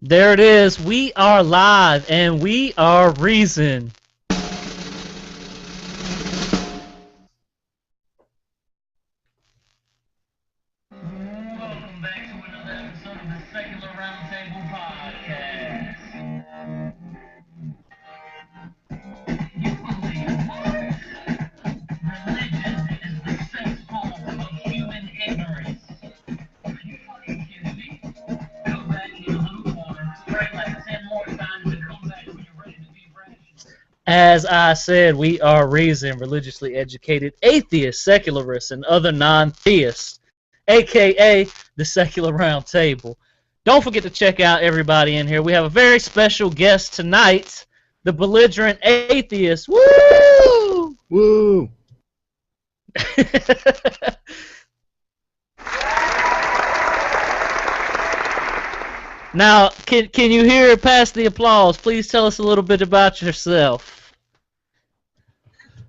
There it is. We are live and we are Reason. Welcome back to another episode of the Secular Roundtable Podcast. You believe religion is the cesspool of human ignorance. Are you fucking kidding me? Go back in your little corner, pray like 10 more times, and come back when you're ready to be rational. As I said, we are Reason, religiously educated atheists, secularists, and other non-theists, aka the Secular Roundtable. Don't forget to check out everybody in here. We have a very special guest tonight, the Belligerent Atheist. Woo! Woo! Now, can you hear past the applause? Please tell us a little bit about yourself.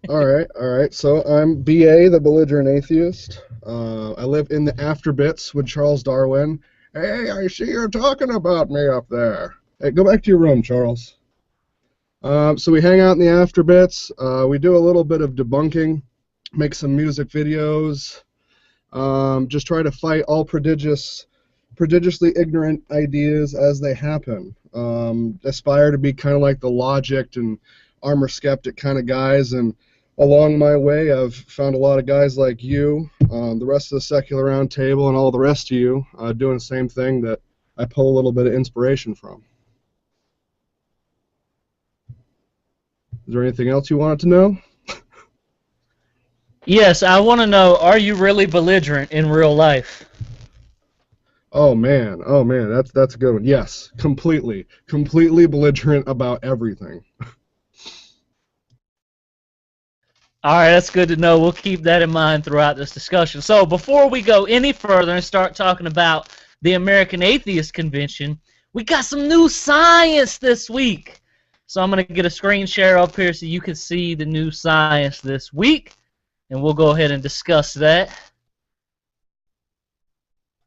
All right. So I'm BA, the Belligerent Atheist. I live in the Afterbits with Charles Darwin. Hey, I see you're talking about me up there. Hey, go back to your room, Charles. So we hang out in the Afterbits. We do a little bit of debunking, make some music videos, just try to fight all prodigiously ignorant ideas as they happen. Aspire to be kind of like the logic and armor skeptic kind of guys, and along my way I've found a lot of guys like you, the rest of the Secular Roundtable, and all the rest of you doing the same thing that I pull a little bit of inspiration from. Is there anything else you wanted to know? Yes, I want to know, are you really belligerent in real life? Oh man, that's a good one. Yes, completely belligerent about everything. All right, that's good to know. We'll keep that in mind throughout this discussion. So before we go any further and start talking about the American Atheist Convention, we got some new science this week. So I'm going to get a screen share up here so you can see the new science this week, and we'll go ahead and discuss that.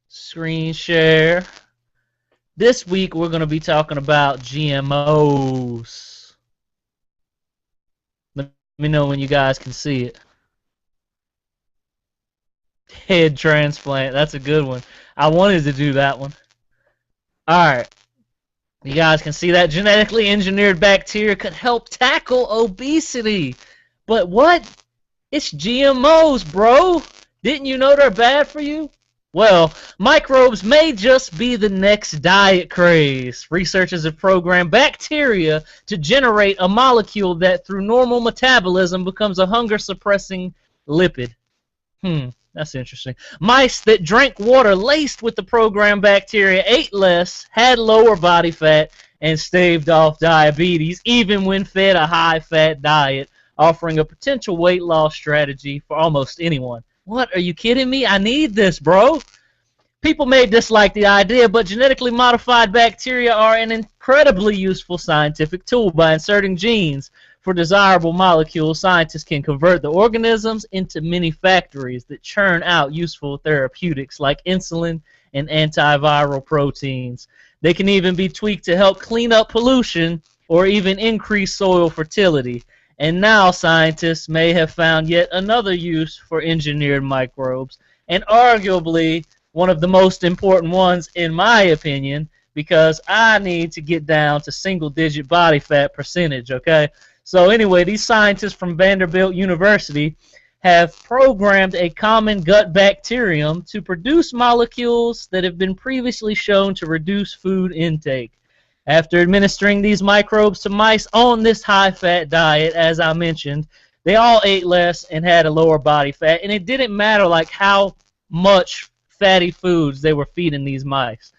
Screen share. This week we're going to be talking about GMOs. Let me know when you guys can see it. Head transplant. That's a good one. I wanted to do that one. Alright. You guys can see that genetically engineered bacteria could help tackle obesity. But what? It's GMOs, bro. Didn't you know they're bad for you? Well, microbes may just be the next diet craze. Researchers have programmed bacteria to generate a molecule that, through normal metabolism, becomes a hunger-suppressing lipid. That's interesting. Mice that drank water laced with the programmed bacteria ate less, had lower body fat, and staved off diabetes, even when fed a high-fat diet, offering a potential weight loss strategy for almost anyone. What? Are you kidding me? I need this, bro. People may dislike the idea, but genetically modified bacteria are an incredibly useful scientific tool. By inserting genes for desirable molecules, scientists can convert the organisms into mini factories that churn out useful therapeutics like insulin and antiviral proteins. They can even be tweaked to help clean up pollution or even increase soil fertility. And now scientists may have found yet another use for engineered microbes, and arguably one of the most important ones in my opinion, because I need to get down to single-digit body fat percentage, okay? So anyway, these scientists from Vanderbilt University have programmed a common gut bacterium to produce molecules that have been previously shown to reduce food intake. After administering these microbes to mice on this high-fat diet, as I mentioned, they all ate less and had a lower body fat, and it didn't matter like how much fatty foods they were feeding these mice.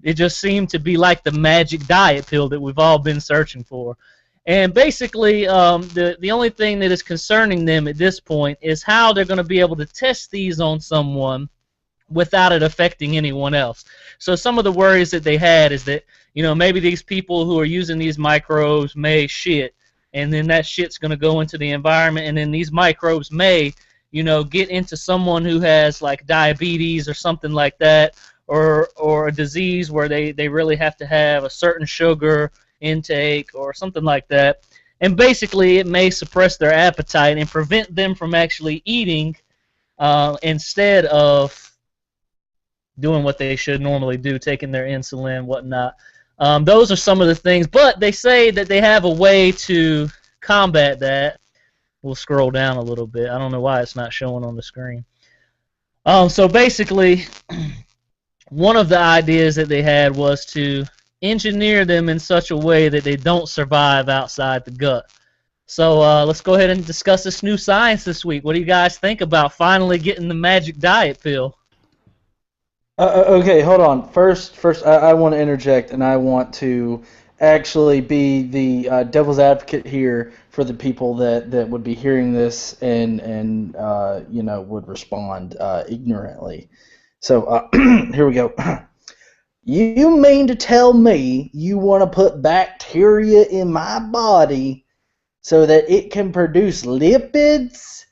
It just seemed to be like the magic diet pill that we've all been searching for. And basically, the only thing that is concerning them at this point is how they're going to be able to test these on someone without it affecting anyone else. So some of the worries that they had is that, you know, maybe these people who are using these microbes may shit, and then that shit's going to go into the environment, and then these microbes may, you know, get into someone who has like diabetes or something like that, or a disease where they really have to have a certain sugar intake or something like that. And basically, it may suppress their appetite and prevent them from actually eating instead of doing what they should normally do, taking their insulin, whatnot. Those are some of the things, but they say that they have a way to combat that. We'll scroll down a little bit. I don't know why it's not showing on the screen. So basically, one of the ideas that they had was to engineer them in such a way that they don't survive outside the gut. So let's go ahead and discuss this new science this week. What do you guys think about finally getting the magic diet pill? Okay, hold on. First, I want to interject, and I want to actually be the devil's advocate here for the people that would be hearing this and would respond ignorantly. So here we go. You mean to tell me you want to put bacteria in my body so that it can produce lipids?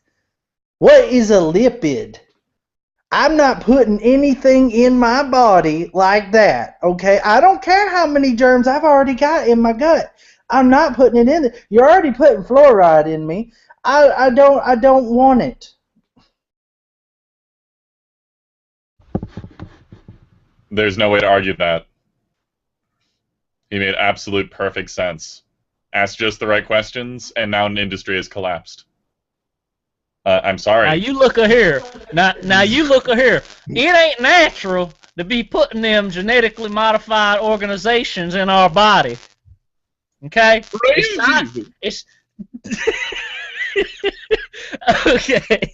What is a lipid? I'm not putting anything in my body like that, okay? I don't care how many germs I've already got in my gut. I'm not putting it in there. You're already putting fluoride in me. I don't want it. There's no way to argue that. He made absolute perfect sense. Asked just the right questions, and now an industry has collapsed. I'm sorry. Now you look here. Now you look here. It ain't natural to be putting them genetically modified organizations in our body. Okay? It's not. It's okay.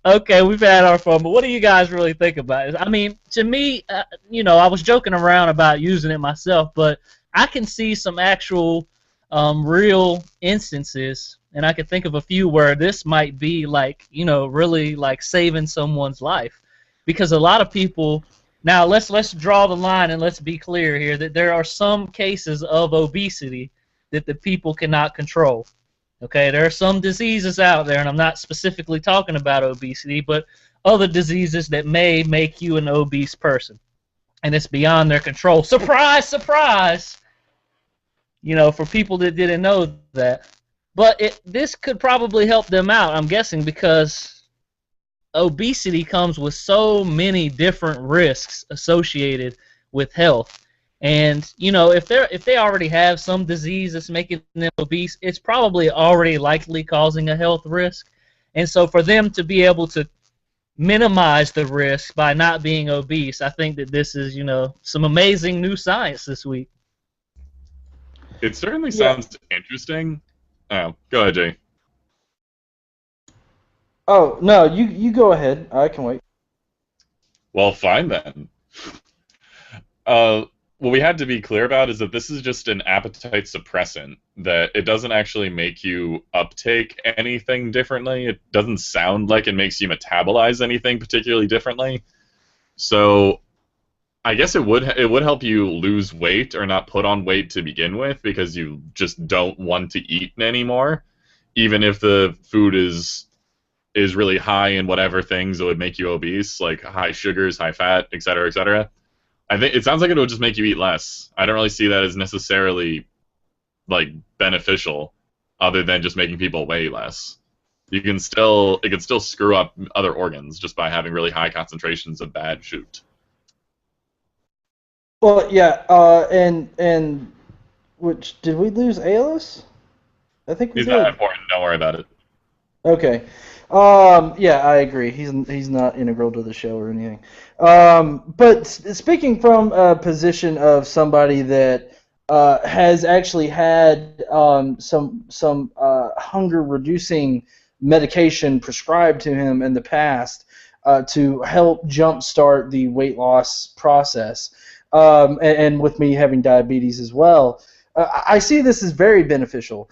Okay, we've had our fun, but what do you guys really think about it? I mean, to me, I was joking around about using it myself, but I can see some actual real instances, and I can think of a few where this might be like, really like saving someone's life. Because a lot of people, now let's draw the line and let's be clear here that there are some cases of obesity that the people cannot control. Okay, there are some diseases out there, and I'm not specifically talking about obesity, but other diseases that may make you an obese person. And it's beyond their control. Surprise, surprise! For people that didn't know that. But this could probably help them out, I'm guessing, because obesity comes with so many different risks associated with health. And if they already have some disease that's making them obese, it's probably already likely causing a health risk. And so for them to be able to minimize the risk by not being obese, I think that this is, some amazing new science this week. It certainly sounds interesting. Oh, go ahead, Jay. Oh, no, you go ahead. I can wait. Well, fine then. What we had to be clear about is that this is just an appetite suppressant, that it doesn't actually make you uptake anything differently. It doesn't sound like it makes you metabolize anything particularly differently. So I guess it would help you lose weight or not put on weight to begin with, because you just don't want to eat anymore, even if the food is really high in whatever things that would make you obese, like high sugars, high fat, etc., etc. I think it sounds like it would just make you eat less. I don't really see that as necessarily beneficial, other than just making people weigh less. It can still screw up other organs just by having really high concentrations of bad shoot. Well, yeah, and which did we lose Aeolus? I think we He's did. not important. Don't worry about it. Okay. Yeah, I agree. He's not integral to the show or anything. But speaking from a position of somebody that has actually had some hunger reducing medication prescribed to him in the past to help jumpstart the weight loss process, and with me having diabetes as well, I see this as very beneficial.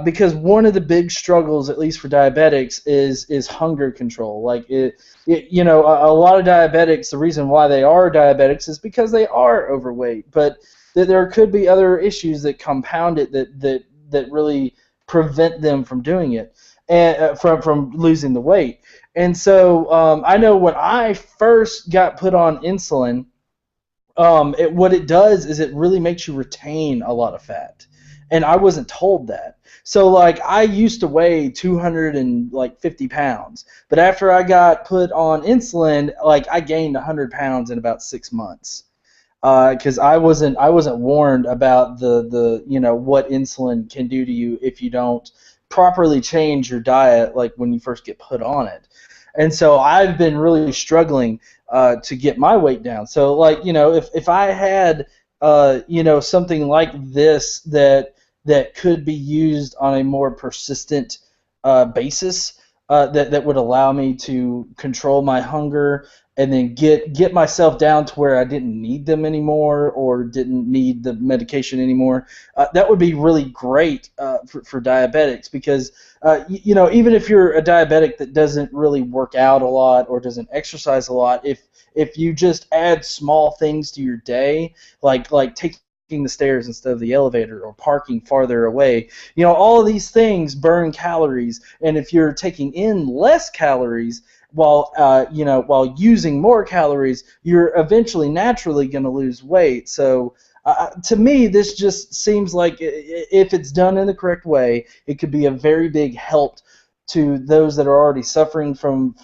Because one of the big struggles, at least for diabetics, is hunger control. Like a lot of diabetics, the reason why they are diabetics is because they are overweight. But there could be other issues that compound it that really prevent them from doing it and from losing the weight. And so I know when I first got put on insulin, what it does is it really makes you retain a lot of fat, and I wasn't told that. So like I used to weigh 250 pounds, but after I got put on insulin, like I gained 100 pounds in about 6 months. Because I wasn't warned about the what insulin can do to you if you don't properly change your diet like when you first get put on it. And so I've been really struggling to get my weight down. So like if I had something like this that could be used on a more persistent basis, that would allow me to control my hunger and then get myself down to where I didn't need them anymore or didn't need the medication anymore. That would be really great for diabetics because even if you're a diabetic that doesn't really work out a lot or doesn't exercise a lot, if you just add small things to your day, like taking the stairs instead of the elevator or parking farther away, all of these things burn calories, and if you're taking in less calories while using more calories, you're eventually naturally going to lose weight. So to me, this just seems like if it's done in the correct way, it could be a very big help to those that are already suffering from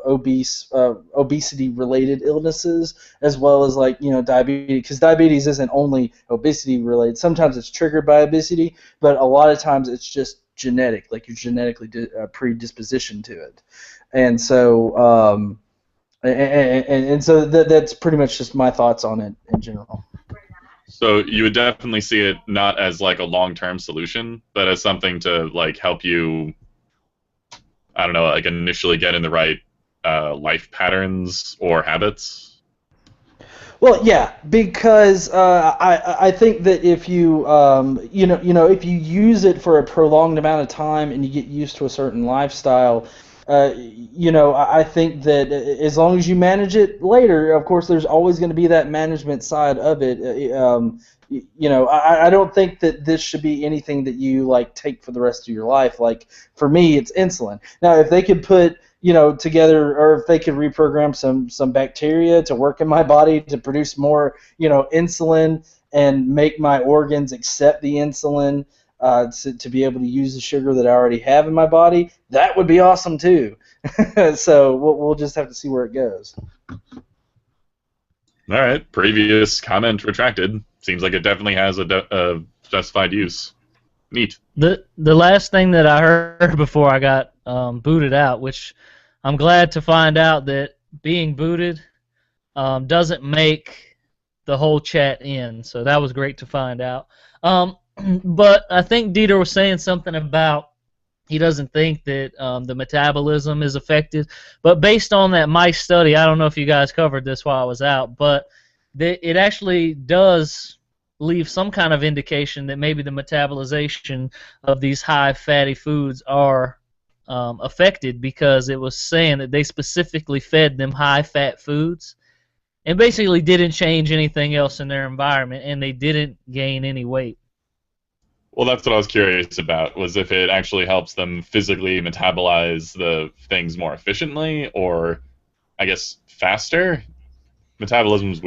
obesity related illnesses, as well as diabetes, because diabetes isn't only obesity related. Sometimes it's triggered by obesity, but a lot of times it's just genetic, like you're genetically predispositioned to it. And so so that's pretty much just my thoughts on it in general. So you would definitely see it not as like a long-term solution, but as something to like help you, I don't know, like initially get in the right life patterns or habits. Well, yeah, because I think that if you if you use it for a prolonged amount of time and you get used to a certain lifestyle, I think that as long as you manage it later, of course, there's always going to be that management side of it. I don't think that this should be anything that you like take for the rest of your life. Like for me, it's insulin. Now, if they could put together, or if they could reprogram some bacteria to work in my body to produce more insulin and make my organs accept the insulin, to be able to use the sugar that I already have in my body, that would be awesome too. So we'll just have to see where it goes. All right, previous comment retracted. Seems like it definitely has a justified use. Neat. The last thing that I heard before I got booted out, which I'm glad to find out that being booted doesn't make the whole chat end. So that was great to find out. But I think Dieter was saying something about he doesn't think that the metabolism is affected. But based on that mice study, I don't know if you guys covered this while I was out, but it actually does leave some kind of indication that maybe the metabolization of these high fatty foods are affected, because it was saying that they specifically fed them high fat foods and basically didn't change anything else in their environment, and they didn't gain any weight. Well, that's what I was curious about, was if it actually helps them physically metabolize the things more efficiently, or I guess faster. Metabolism is